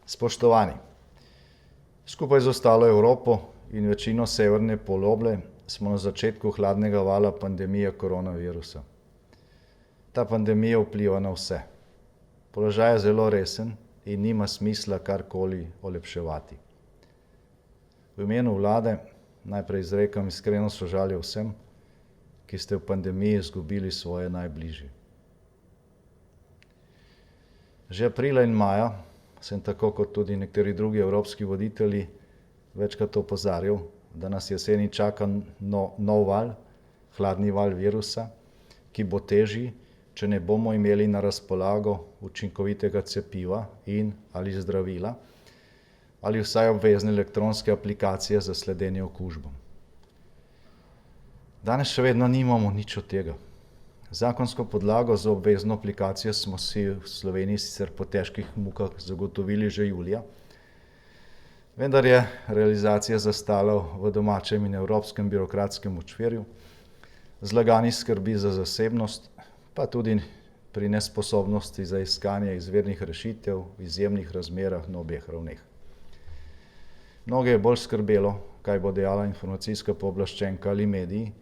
Spoštovani, skupaj z ostalo Evropo in večino severne poloble smo na začetku hladnega vala pandemije koronavirusa. Ta pandemija vpliva na vse. Položaj je zelo resen in nima smisla karkoli olepševati. V imenu vlade najprej izrekam iskreno sožalje vsem, ki ste v pandemiji izgubili svoje najbližje. Že aprila in maja sem tako kot tudi nekateri drugi evropski voditelji večkrat opozarjal, da nas jeseni čaka nov val, hladni val virusa, ki bo težji, če ne bomo imeli na razpolago učinkovitega cepiva in ali zdravila, ali vsaj obvezne elektronske aplikacije za sledenje okužbam. Danes še vedno nimamo nič od tega. Zakonsko podlago za obvezno aplikacijo smo si v Sloveniji sicer po težkih mukah zagotovili že julija, vendar je realizacija zastala v domačem in evropskem birokratskem močvirju, zlaganih skrbi za zasebnost, pa tudi pri nesposobnosti za iskanje izvirnih rešitev v izjemnih razmerah na obeh ravneh. Mnoge je bolj skrbelo, kaj bo dejala informacijska pooblaščenka ali mediji,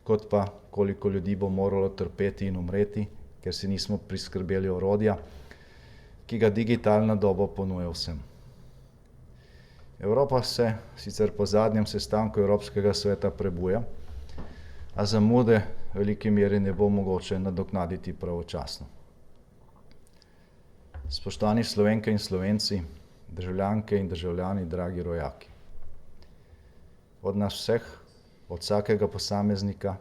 kot pa koliko ljudi bo moralo trpeti in umreti, ker si nismo priskrbeli orodja, ki ga digitalna doba ponuja vsem. Evropa se sicer po zadnjem sestanku Evropskega sveta prebuja, a zamude v veliki meri ne bo mogoče nadoknaditi pravočasno. Spoštovani Slovenke in Slovenci, državljanke in državljani, dragi rojaki. Od nas vseh, od vsakega posameznika,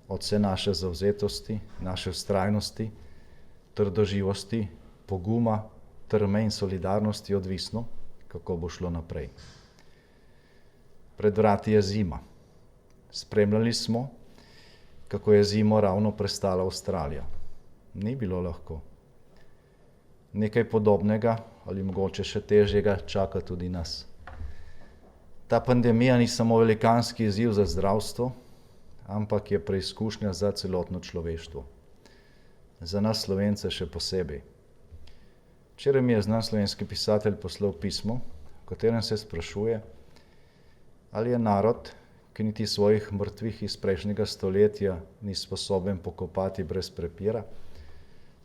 od vse naše zavzetosti, naše vztrajnosti, trdoživosti, poguma, trme in solidarnosti odvisno, kako bo šlo naprej. Pred vrati je zima. Spremljali smo, kako je zimo ravno prestala Avstralija. Ni bilo lahko. Nekaj podobnega ali mogoče še težjega čaka tudi nas. Ta pandemija ni samo velikanski izziv za zdravstvo, ampak je preizkušnja za celotno človeštvo. Za nas Slovence še posebej. Včeraj mi je znan slovenski pisatelj poslal pismo, v katerem se sprašuje, ali je narod, ki niti svojih mrtvih iz prejšnjega stoletja ni sposoben pokopati brez prepira,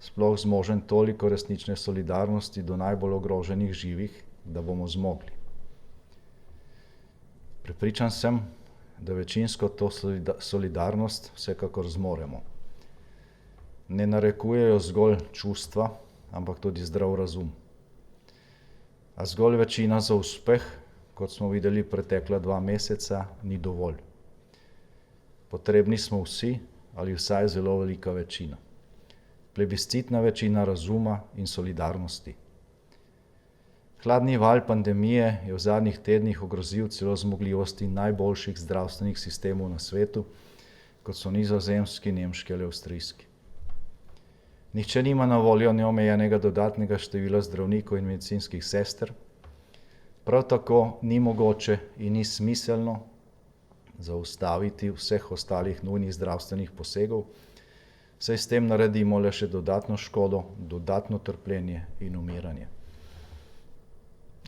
sploh zmožen toliko resnične solidarnosti do najbolj ogroženih živih, da bomo zmogli. Prepričan sem, da večinsko to solidarnost vsekakor zmoremo. Ne narekujejo zgolj čustva, ampak tudi zdrav razum. A zgolj večina za uspeh, kot smo videli pretekla 2 meseca, ni dovolj. Potrebni smo vsi ali vsaj zelo velika večina. Plebiscitna večina razuma in solidarnosti. Hladni val pandemije je v zadnjih tednih ogrozil celo zmogljivosti najboljših zdravstvenih sistemov na svetu, kot so nizozemski, nemški ali avstrijski. Nihče nima na voljo neomejenega dodatnega števila zdravnikov in medicinskih sester, prav tako ni mogoče in ni smiselno zaustaviti vseh ostalih nujnih zdravstvenih posegov, saj s tem naredimo le še dodatno škodo, dodatno trpljenje in umiranje.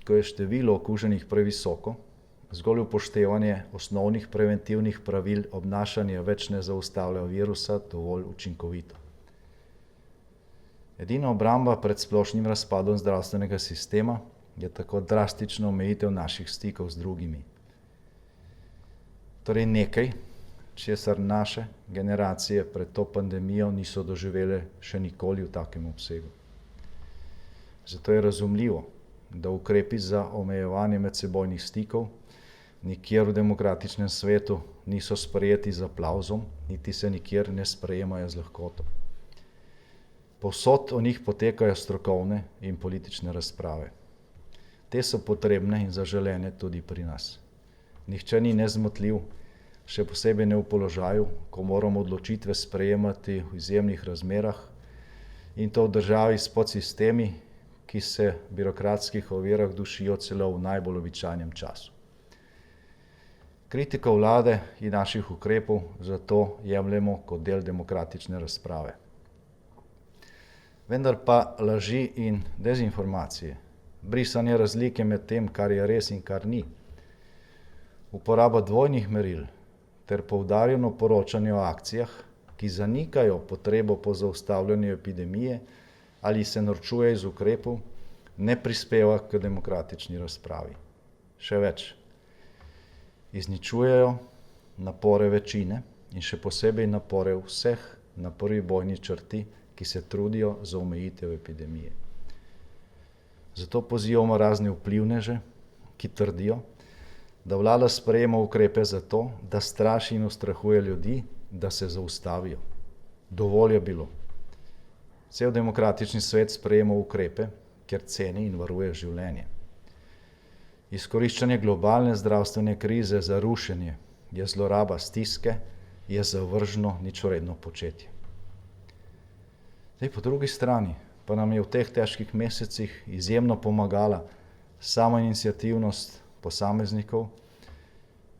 Ko je število okuženih previsoko, zgolj upoštevanje osnovnih preventivnih pravil obnašanja več ne zaustavlja virusa dovolj učinkovito. Edina obramba pred splošnim razpadom zdravstvenega sistema je tako drastična omejitev naših stikov z drugimi. Torej nekaj, česar naše generacije pred to pandemijo niso doživele še nikoli v takem obsegu. Zato je razumljivo, da ukrepi za omejevanje medsebojnih stikov nikjer v demokratičnem svetu niso sprejeti z aplavzom, niti se nikjer ne sprejemajo z lahkoto. Povsod o njih potekajo strokovne in politične razprave. Te so potrebne in zaželene tudi pri nas. Nihče ni nezmotljiv, še posebej ne v položaju, ko moramo odločitve sprejemati v izjemnih razmerah in to v državi s podsistemi, ki se v birokratskih ovirah dušijo celo v najbolj običajnem času. Kritiko vlade in naših ukrepov zato jemljemo kot del demokratične razprave. Vendar pa laži in dezinformacije brisanje razlike med tem, kar je res in kar ni, uporaba dvojnih meril ter poudarjeno poročanje o akcijah, ki zanikajo potrebo po zaustavljanju epidemije ali se norčuje iz ukrepov, ne prispeva k demokratični razpravi. Še več, izničujejo napore večine in še posebej napore vseh na prvi bojni črti, ki se trudijo za omejitev epidemije. Zato pozivamo razne vplivneže, ki trdijo, da vlada sprejema ukrepe zato, da straši in ustrahuje ljudi, da se zaustavijo. Dovolj je bilo. Cel demokratični svet sprejema ukrepe, ker ceni in varuje življenje. Izkoriščanje globalne zdravstvene krize za rušenje je zloraba stiske, je zavržno, ničvredno početje. Zdaj, po drugi strani pa nam je v teh težkih mesecih izjemno pomagala samoiniciativnost posameznikov,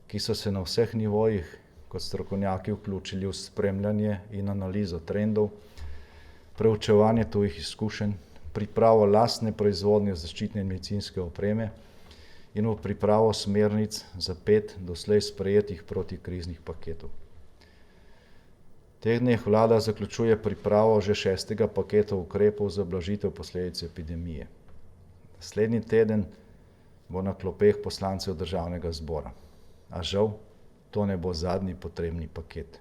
ki so se na vseh nivojih kot strokovnjaki vključili v spremljanje in analizo trendov, preučevanje tujih izkušenj, pripravo lastne proizvodnje zaščitne in medicinske opreme in v pripravo smernic za 5 doslej sprejetih protikriznih paketov. V teh dneh vlada zaključuje pripravo že 6. paketa ukrepov za blažitev posledic epidemije. Naslednji teden bo na klopeh poslancev Državnega zbora. A žal, to ne bo zadnji potrebni paket.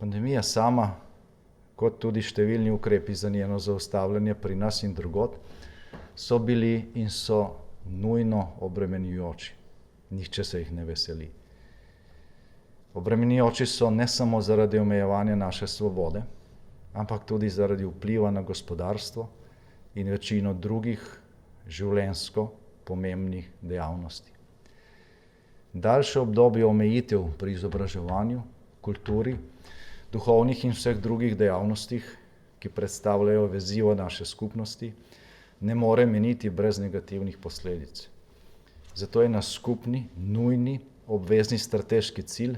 Pandemija sama, kot tudi številni ukrepi za njeno zaustavljanje pri nas in drugod, so bili in so nujno obremenjujoči. Nihče se jih ne veseli. Obremenjujoči so ne samo zaradi omejevanja naše svobode, ampak tudi zaradi vpliva na gospodarstvo in večino drugih življenjsko pomembnih dejavnosti. Daljše obdobje omejitev pri izobraževanju, kulturi, duhovnih in vseh drugih dejavnostih, ki predstavljajo vezivo naše skupnosti, ne more miniti brez negativnih posledic. Zato je naš skupni, nujni, obvezni strateški cilj,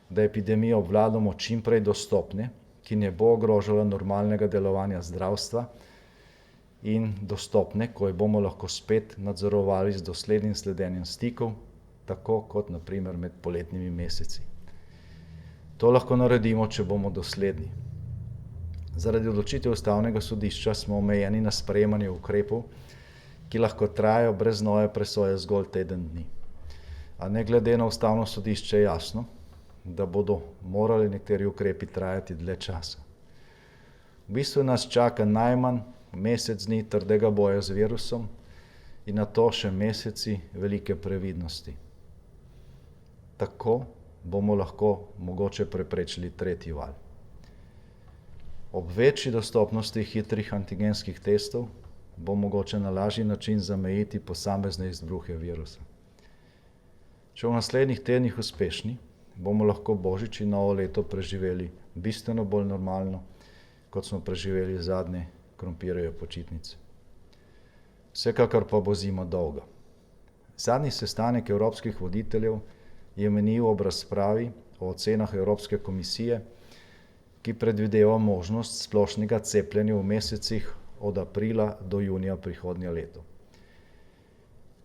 da epidemijo obvladamo čim prej dostopne, ki ne bo ogrožala normalnega delovanja zdravstva in dostopne, ko jo bomo lahko spet nadzorovali z doslednim sledenjem stikov, tako kot na primer med poletnimi meseci. To lahko naredimo, če bomo dosledni. Zaradi odločitev Ustavnega sodišča smo omejeni na sprejemanje ukrepov, ki lahko trajajo brez nove presoje zgolj teden dni. A ne glede na Ustavno sodišče je jasno, da bodo morali nekateri ukrepi trajati dlje časa. V bistvu nas čaka najmanj mesec dni trdega boja z virusom in nato še meseci velike previdnosti. Tako bomo lahko mogoče preprečili tretji val. Ob večji dostopnosti hitrih antigenskih testov bo mogoče na lažji način zamejiti posamezne izbruhe virusa. Če v naslednjih tednih uspešni, bomo lahko Božič in novo leto preživeli bistveno bolj normalno, kot smo preživeli zadnje krompirjeve počitnice. Vsekakor pa bo zima dolga. Zadnji sestanek evropskih voditeljev je menil ob razpravi o ocenah Evropske komisije, ki predvideva možnost splošnega cepljenja v mesecih od aprila do junija prihodnje leto.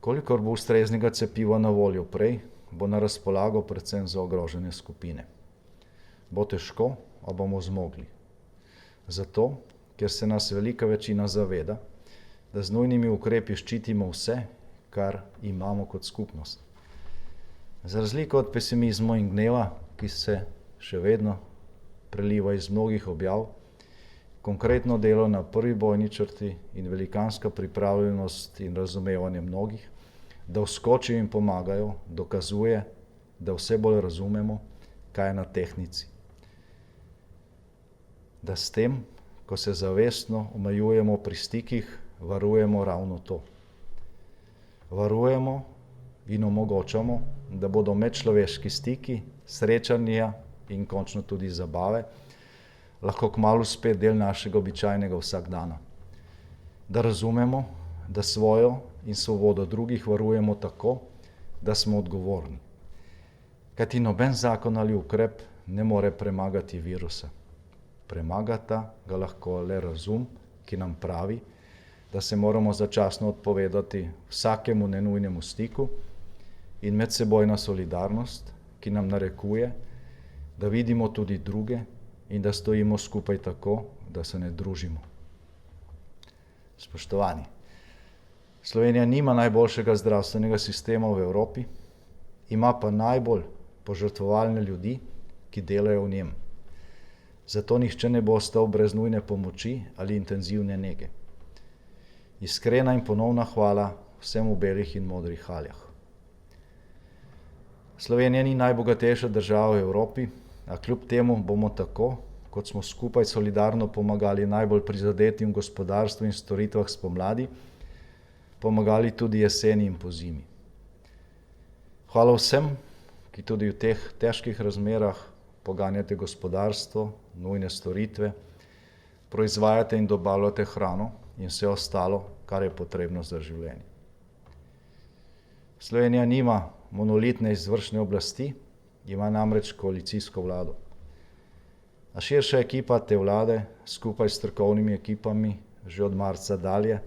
Kolikor bo ustreznega cepiva na voljo prej, bo na razpolago predvsem za ogrožene skupine. Bo težko, a bomo zmogli. Zato, ker se nas velika večina zaveda, da z nujnimi ukrepi ščitimo vse, kar imamo kot skupnost. Za razliko od pesimizma in gneva, ki se še vedno preliva iz mnogih objav, konkretno delo na prvi bojni črti in velikanska pripravljenost in razumevanje mnogih, da vskočijo in pomagajo, dokazuje, da vse bolj razumemo, kaj je na tehtnici. Da s tem, ko se zavestno omejujemo pri stikih, varujemo ravno to. Varujemo in omogočamo, da bodo medčloveški stiki, srečanja in končno tudi zabave lahko kmalu spet del našega običajnega vsakdana. Da razumemo, da svojo in svobodo drugih varujemo tako, da smo odgovorni. Kajti noben zakon ali ukrep ne more premagati virusa. Premagata ga lahko le razum, ki nam pravi, da se moramo začasno odpovedati vsakemu nenujnemu stiku in medsebojna solidarnost, ki nam narekuje, da vidimo tudi druge in da stojimo skupaj tako, da se ne družimo. Spoštovani, Slovenija nima najboljšega zdravstvenega sistema v Evropi, ima pa najbolj požrtvovalne ljudi, ki delajo v njem. Zato nihče ne bo ostal brez nujne pomoči ali intenzivne nege. Iskrena in ponovna hvala vsem v belih in modrih haljah. Slovenija ni najbogatejša država v Evropi, a kljub temu bomo tako, kot smo skupaj solidarno pomagali najbolj prizadetim v gospodarstvu in storitvah spomladi, pomagali tudi jeseni in pozimi. Hvala vsem, ki tudi v teh težkih razmerah poganjate gospodarstvo, nujne storitve, proizvajate in dobavljate hrano in vse ostalo, kar je potrebno za življenje. Slovenija nima monolitne izvršne oblasti, ima namreč koalicijsko vlado. A širša ekipa te vlade, skupaj s strokovnimi ekipami, že od marca dalje,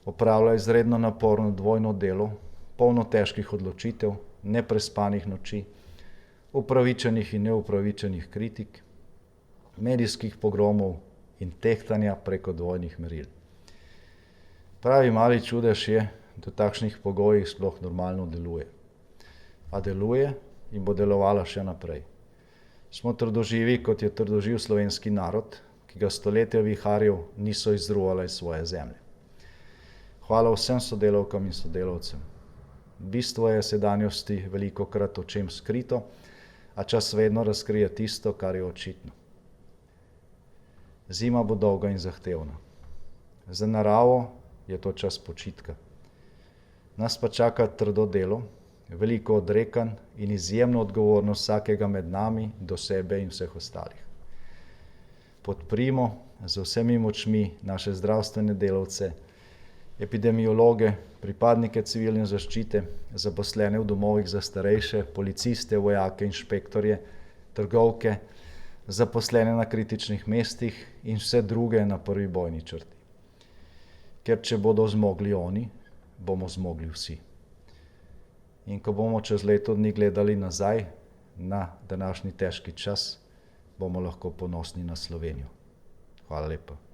opravlja izredno naporno dvojno delo, polno težkih odločitev, neprespanih noči, upravičenih in neupravičenih kritik, medijskih pogromov in tehtanja preko dvojnih meril. Pravi mali čudež je, da v takšnih pogojih sploh normalno deluje. A deluje in bo delovala še naprej. Smo trdoživi, kot je trdoživ slovenski narod, ki ga stoletja viharjev niso izruvale iz svoje zemlje. Hvala vsem sodelavkam in sodelavcem. Bistvo je sedanjosti velikokrat očem skrito, a čas vedno razkrije tisto, kar je očitno. Zima bo dolga in zahtevna. Za naravo je to čas počitka. Nas pa čaka trdo delo, veliko odrekanj in izjemno odgovornost vsakega med nami do sebe in vseh ostalih. Podprimo z vsemi močmi naše zdravstvene delavce, epidemiologe, pripadnike civilne zaščite, zaposlene v domovih za starejše, policiste, vojake, inšpektorje, trgovke, zaposlene na kritičnih mestih in vse druge na prvi bojni črti. Ker če bodo zmogli oni, bomo zmogli vsi. In ko bomo čez leto dni gledali nazaj na današnji težki čas, bomo lahko ponosni na Slovenijo. Hvala lepa.